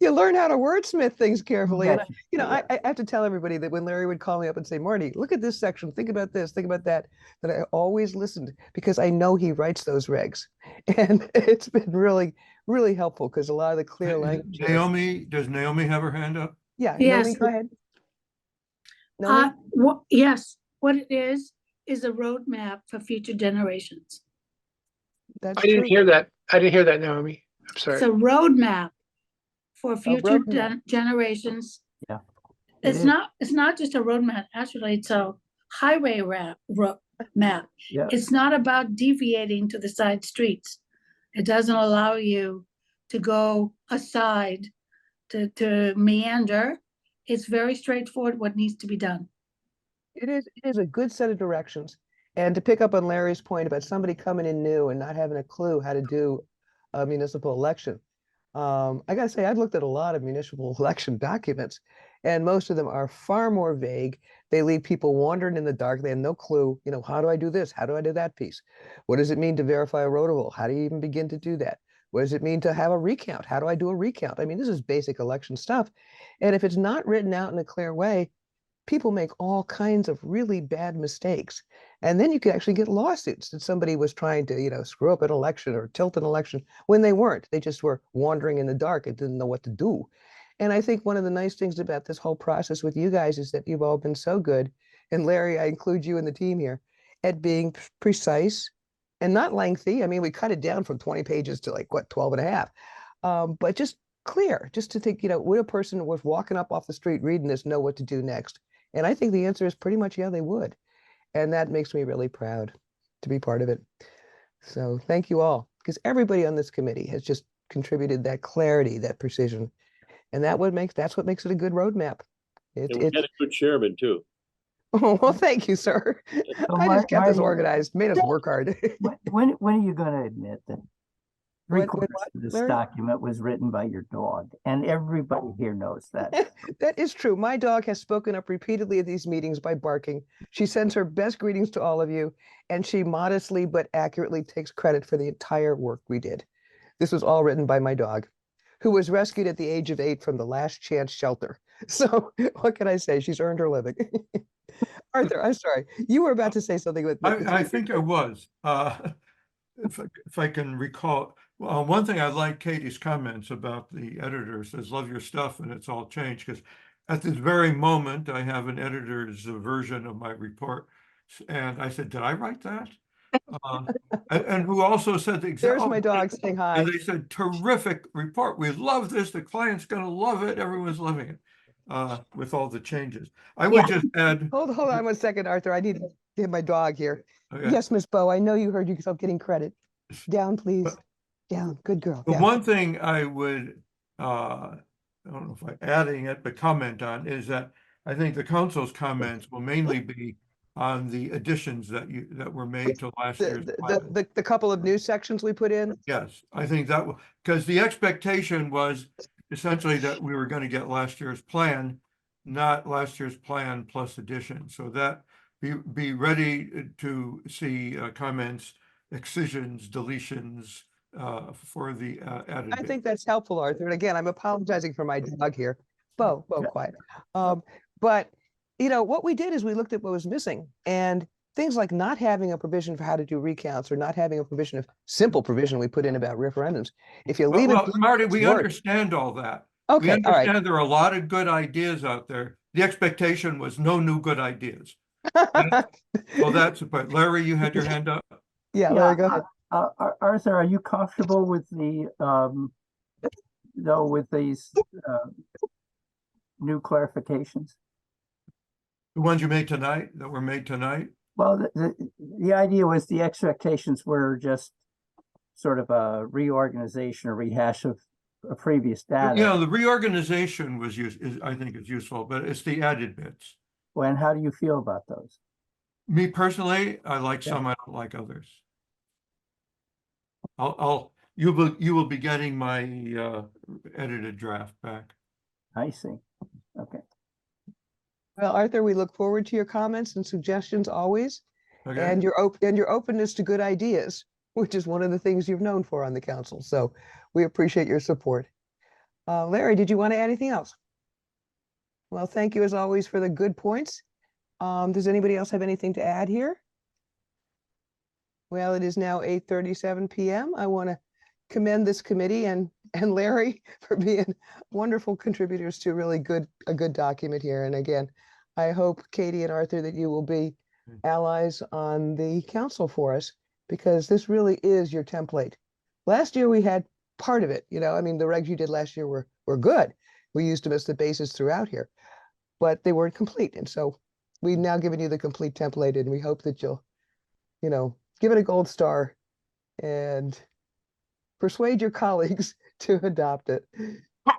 You learn how to wordsmith things carefully. And Yes, I have to tell everybody that when Larry would call me up and say, Marty, look at this section, think about this, think about that, that I always listened because I know he writes those regs. And it's been really, really helpful because a lot of the clear language. Naomi, does Naomi have her hand up? Yeah, Yes. Naomi, go ahead. Naomi? Yes, what it is a roadmap for future generations. That's I didn't true. hear that. I didn't hear that, Naomi. I'm It's sorry. a roadmap for future roadmap. generations. Yeah, it It's is. not just a roadmap, actually, it's a highway map. Yeah, It's not about deviating to the side streets. It doesn't allow you to go aside, to meander. It's very straightforward what needs to be done. It is a good set of directions. And to pick up on Larry's point about somebody coming in new and not having a clue how to do a municipal election. I gotta say, I've looked at a lot of municipal election documents, and most of them are far more vague. They leave people wandering in the dark. They have no clue, how do I do this? How do I do that piece? What does it mean to verify a roll? How do you even begin to do that? What does it mean to have a recount? How do I do a recount? I mean, this is basic election stuff. And if it's not written out in a clear way, people make all kinds of really bad mistakes. And then you could actually get lawsuits that somebody was trying to, screw up an election or tilt an election when they weren't. They just were wandering in the dark and didn't know what to do. And I think one of the nice things about this whole process with you guys is that you've all been so good. And Larry, I include you in the team here at being precise and not lengthy. I mean, we cut it down from 20 pages to like, 12 and a half. But just clear, just to think, would a person was walking up off the street reading this know what to do next? And I think the answer is pretty much, yeah, they would. And that makes me really proud to be part of it. So thank you all, because everybody on this committee has just contributed that clarity, that precision. And that's what makes it a good roadmap. And we had a good chairman too. Oh, well, thank you, sir. I just kept us organized, made us work hard. when are you going to admit that When three-quarters what, of this Larry? document was written by your dog? And everybody here knows that. That is true. My dog has spoken up repeatedly at these meetings by barking. She sends her best greetings to all of you, and she modestly but accurately takes credit for the entire work we did. This was all written by my dog, who was rescued at the age of 8 from the Last Chance shelter. So what can I say? She's earned her living. Arthur, I'm sorry. You were about to say something with. I think I was. If I can recall, one thing I like Katie's comments about the editor says, love your stuff, and it's all changed, because at this very moment, I have an editor's version of my report. And I said, did I write that? And who also said the exact. There's my dog saying hi. And they said, terrific report. We love this. The client's going to love it. Everyone's loving it with all the changes. I would just add. Hold on 1 second, Arthur. I need to get my dog here. Okay. Yes, Miss Bowe, I know you heard yourself getting credit. Down, please. Down. Good girl. The Down. one thing I would, I don't know if I'm adding it, but comment on is that I think the council's comments will mainly be on the additions that were made to last year's plan. The couple of new sections we put in. Yes, I think that will, because the expectation was essentially that we were going to get last year's plan, not last year's plan plus addition. So that be ready to see comments, excisions, deletions for the added. I think that's helpful, Arthur. And again, I'm apologizing for my dog here. Bo, quiet. But what we did is we looked at what was missing, and things like not having a provision for how to do recounts or not having a provision of simple provision we put in about referendums. If you leave it, Marty, we understand all that. Okay, we understand all right. There are a lot of good ideas out there. The expectation was no new good ideas. Well, that's but Larry, you had your hand up. Yeah, Larry, go ahead. Arthur, are you comfortable with with these new clarifications? The ones you made tonight, that were made tonight? Well, the idea was the expectations were just sort of a reorganization or rehash of a previous data. The reorganization was I think is useful, but it's the added bits. Well, and how do you feel about those? Me personally, I like some, I don't like others. You will be getting my edited draft back. I see. Okay. Well, Arthur, we look forward to your comments and suggestions always, Okay. and your openness to good ideas, which is one of the things you've known for on the council. So we appreciate your support. Larry, did you want to add anything else? Well, thank you as always for the good points. Does anybody else have anything to add here? Well, it is now 8:37 p.m. I want to commend this committee and Larry for being wonderful contributors to really a good document here. And again, I hope, Katie and Arthur, that you will be allies on the council for us. because this really is your template. Last year we had part of it, I mean, the regs you did last year were good. We used them as the basis throughout here, but they weren't complete. And so we've now given you the complete template, and we hope that you'll, give it a gold star and persuade your colleagues to adopt it.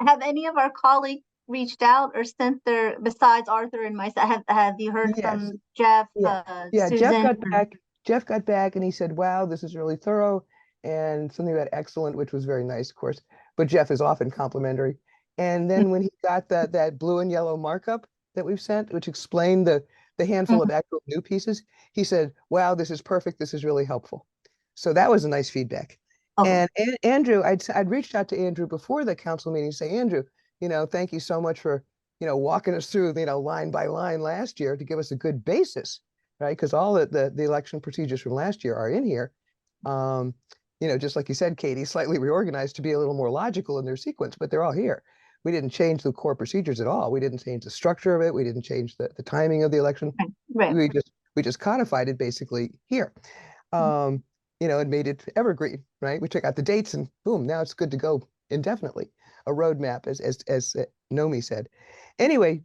Have any of our colleagues reached out or sent their, besides Arthur and myself, have you heard Yes. from Jeff, Yeah. Yeah, Susan? Jeff got back and he said, wow, this is really thorough, and something about excellent, which was very nice, of course, but Jeff is often complimentary. And then when he got that blue and yellow markup that we've sent, which explained the handful of actual new pieces, he said, wow, this is perfect. This is really helpful. So that was a nice feedback. Okay. And Andrew, I'd reached out to Andrew before the council meeting to say, Andrew, thank you so much for, walking us through, line by line last year to give us a good basis, right? Because all the election procedures from last year are in here. Just like you said, Katie, slightly reorganized to be a little more logical in their sequence, but they're all here. We didn't change the core procedures at all. We didn't change the structure of it. We didn't change the timing of the election. Right. We just codified it basically here. And made it evergreen, right? We took out the dates and boom, now it's good to go indefinitely. A roadmap, as Nomi said. Anyway,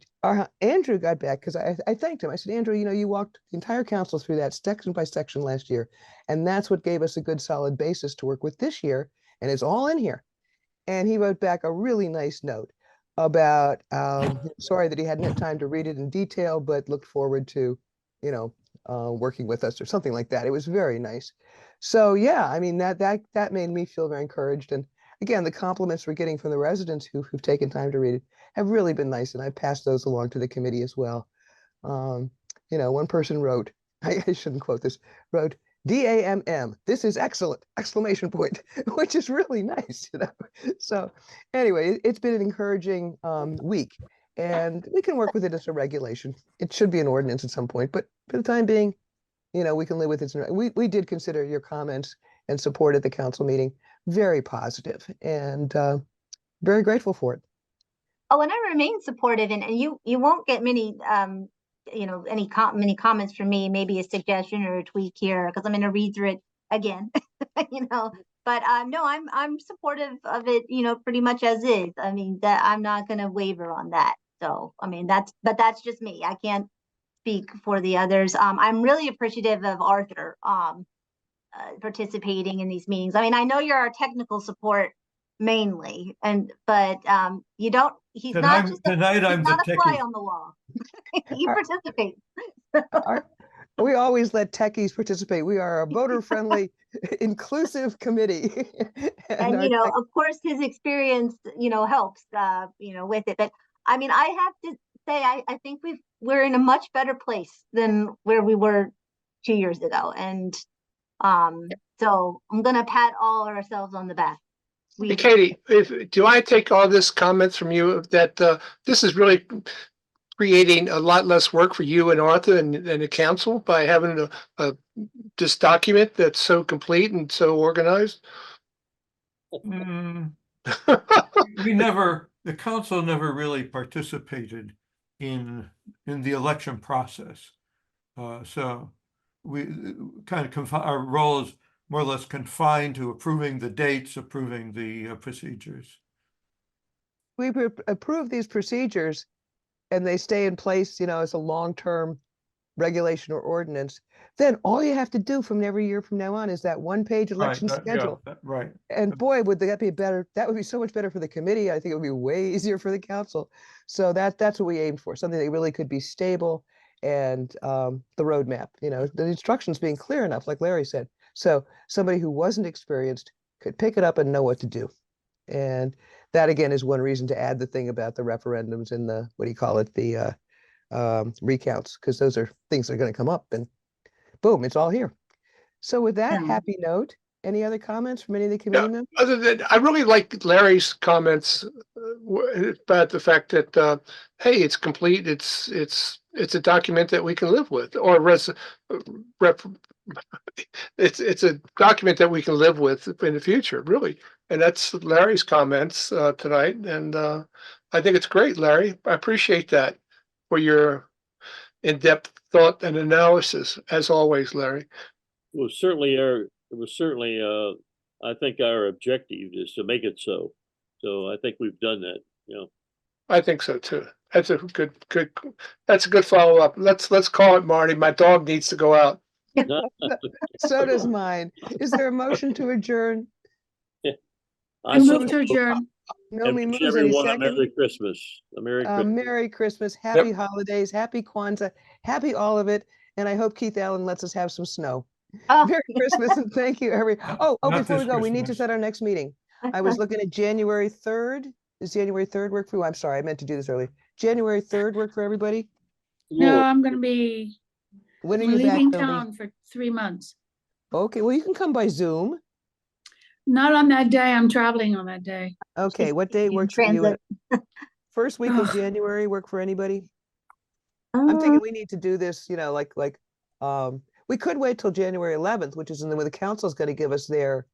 Andrew got back because I thanked him. I said, Andrew, you walked the entire council through that section by section last year, and that's what gave us a good solid basis to work with this year, and it's all in here. And he wrote back a really nice note about sorry that he hadn't had time to read it in detail, but looked forward to, working with us or something like that. It was very nice. So yeah, I mean, that made me feel very encouraged. And again, the compliments we're getting from the residents who've taken time to read it have really been nice. And I passed those along to the committee as well. One person wrote, I shouldn't quote this, wrote, DAMM, this is excellent, exclamation point, which is really nice, So anyway, it's been an encouraging week, and we can work with it as a regulation. It should be an ordinance at some point, but for the time being, we can live with it. We did consider your comments and support at the council meeting very positive, and very grateful for it. Oh, and I remain supportive, and you won't get many many comments from me, maybe a suggestion or a tweak here, because I'm going to read through it again, but no, I'm supportive of it, pretty much as is. I mean, that I'm not going to waver on that. So, I mean, that's just me. I can't speak for the others. I'm really appreciative of Arthur participating in these meetings. I mean, I know you're our technical support mainly, but you don't. He's not just tonight. I'm not the a fly techie. on the wall. You participate. We always let techies participate. We are a voter-friendly, inclusive committee. And of course, his experience, helps, with it. But I mean, I have to say, I think we're in a much better place than where we were 2 years ago. And so I'm gonna pat all ourselves on the back. Hey, Katie, do I take all this comments from you that this is really creating a lot less work for you and Arthur and the council by having this document that's so complete and so organized? The council never really participated in the election process. So we kind of our role is more or less confined to approving the dates, approving the procedures. We approve these procedures and they stay in place, as a long-term regulation or ordinance. Then all you have to do from every year from now on is that one-page election schedule. Right. And boy, would that be better. That would be so much better for the committee. I think it would be way easier for the council. So that's what we aimed for, something that really could be stable, and the roadmap, the instructions being clear enough, like Larry said. So somebody who wasn't experienced could pick it up and know what to do. And that again is one reason to add the thing about the referendums and the, the recounts, because those are things that are going to come up, and boom, it's all here. So with that happy note, any other comments from any of the committee members? Other than, I really like Larry's comments about the fact that hey, it's complete. It's a document that we can live with, or it's a document that we can live with in the future, really. And that's Larry's comments tonight, and I think it's great, Larry. I appreciate that for your in-depth thought and analysis, as always, Larry. I think our objective is to make it so. So I think we've done that, you know. I think so too. That's a that's a good follow-up. Let's call it, Marty. My dog needs to go out. So does mine. Is there a motion to adjourn? I move to adjourn. And Nomi wish moves, any everyone a second? Merry Christmas. A Merry Christmas. Merry Christmas, happy holidays, happy Kwanzaa, happy all of it. And I hope Keith Allen lets us have some snow. Oh. Merry Christmas and thank you, Not before we this go, we need to Christmas. set our next meeting. I was looking at January 3rd. Does January 3rd work for you? I'm sorry, I meant to do this early. January 3rd work for everybody? No, Lord, I'm gonna be When are you back, leaving Nomi? town for 3 months. Okay, well, you can come by Zoom. Not on that day. I'm traveling on that day. Okay, what day In works for you? transit. First week of Ugh. January work for anybody? I'm thinking Um, we need to do this, we could wait till January 11th, which is when the council's gonna give us their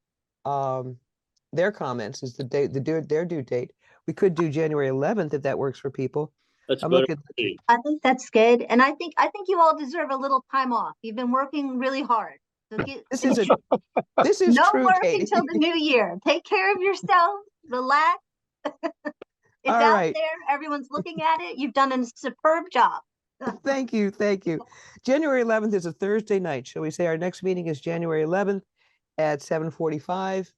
comments is the date, their due date. We could do January 11th if that works for people. that's I'm better looking, for me. I think that's good. And I think you all deserve a little time off. You've been working really hard. So this is no true, work Katie. until the new year. Take care of yourself, relax. It's All out right. there. Everyone's looking at it. You've done a superb job. Thank you, thank you. January 11th is a Thursday night. Shall we say our next meeting is January 11th at 7:45?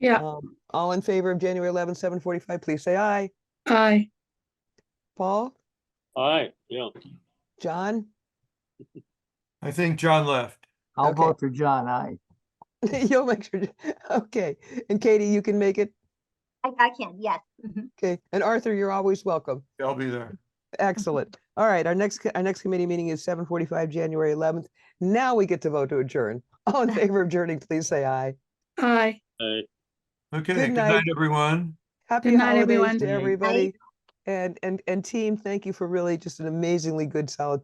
Yeah, All in favor of January 11th, 7:45, please say aye. aye. Paul, All right, yeah. John? I think John left. I'll Okay. vote for John. Aye. You'll make sure. Okay. And Katie, you can make it? I can, yes. Mhm. Okay. And Arthur, you're always welcome. I'll be there. Excellent. All right. Our next committee meeting is 7:45, January 11th. Now we get to vote to adjourn. All in favor of adjourning, please say aye. Aye. All Okay, Good good night. night, everyone. Happy Good night, holidays everyone. to Good night. everybody. And team, thank you for really just an amazingly good, solid